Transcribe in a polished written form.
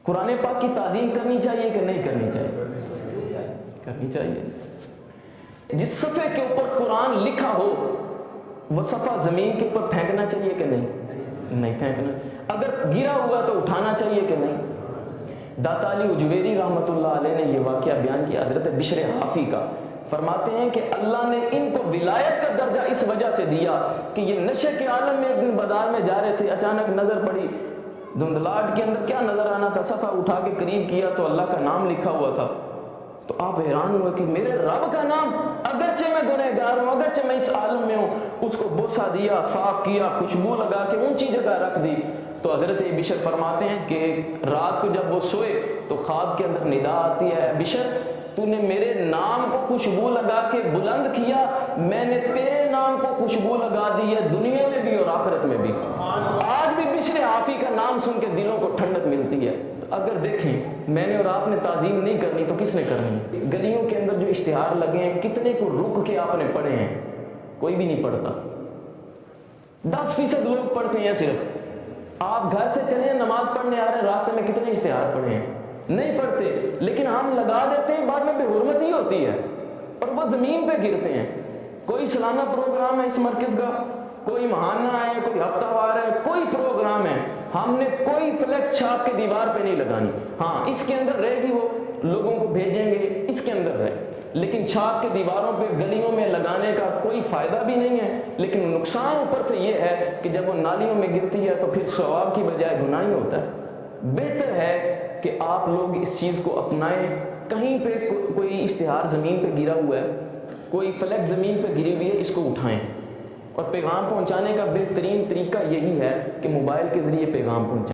قرآن پاک کی تعظیم کرنی چاہیے کہ نہیں کرنی چاہیے؟ کرنی چاہیے۔ جس صفحے کے اوپر قرآن لکھا ہو وہ صفحہ زمین کے اوپر پھینکنا چاہیے کہ نہیں پھینکنا؟ اگر گرا ہوا تو اٹھانا چاہیے کہ نہیں؟ داتا علی اجویری رحمۃ اللہ علیہ نے یہ واقعہ بیان کیا حضرت بشر حافی کا، فرماتے ہیں کہ اللہ نے ان کو ولایت کا درجہ اس وجہ سے دیا کہ یہ نشے کے عالم میں ایک دن بازار میں جا رہے تھے، اچانک نظر پڑی دھندلاہٹ کے اندر کیا نظر آنا تھا، صفحہ اٹھا کے قریب کیا تو اللہ کا نام لکھا ہوا تھا۔ تو آپ حیران ہوئے کہ میرے رب کا نام، اگرچہ میں گنہگار ہوں، اگرچہ میں اس عالم میں ہوں، اس کو بوسہ دیا، صاف کیا، خوشبو لگا کے اونچی جگہ رکھ دی۔ تو حضرت بشر فرماتے ہیں کہ رات کو جب وہ سوئے تو خواب کے اندر ندا آتی ہے، بشر تو نے میرے نام کو خوشبو لگا کے بلند کیا، میں نے تیرے نام کو خوشبو لگا دی ہے دنیا میں بھی اور آخرت میں بھی۔ آج بھی بشر حافی کا نام سن کے دلوں کو ٹھنڈک ملتی ہے۔ تو اگر دیکھیں میں نے اور آپ نے تعظیم نہیں کرنی تو کس نے کرنی؟ گلیوں کے اندر جو اشتہار لگے ہیں کتنے کو رک کے آپ نے پڑھے ہیں؟ کوئی بھی نہیں پڑھتا، 10% لوگ پڑھتے ہیں صرف۔ آپ گھر سے چلے نماز پڑھنے آ رہے ہیں، راستے میں کتنے اشتہار پڑھے ہیں؟ نہیں پڑھتے، لیکن ہم لگا دیتے ہیں، بعد میں بے حرمتی ہوتی ہے اور وہ زمین پہ گرتے ہیں۔ کوئی سالانہ پروگرام ہے اس مرکز کا، کوئی ماہانہ ہے، کوئی ہفتہ وار ہے، کوئی پروگرام ہے، ہم نے کوئی فلیکس چھاپ کے دیوار پہ نہیں لگانی۔ ہاں اس کے اندر رہے گی، وہ لوگوں کو بھیجیں گے، اس کے اندر رہے، لیکن چھاپ کے دیواروں پہ گلیوں میں لگانے کا کوئی فائدہ بھی نہیں ہے، لیکن نقصان اوپر سے یہ ہے کہ جب وہ نالیوں میں گرتی ہے تو پھر ثواب کی بجائے گناہ ہی ہوتا ہے۔ بہتر ہے کہ آپ لوگ اس چیز کو اپنائیں۔ کہیں پہ کوئی اشتہار زمین پہ گرا ہوا ہے، کوئی فلیکس زمین پہ گری ہوئی ہے، اس کو اٹھائیں۔ اور پیغام پہنچانے کا بہترین طریقہ یہی ہے کہ موبائل کے ذریعے پیغام پہنچائیں۔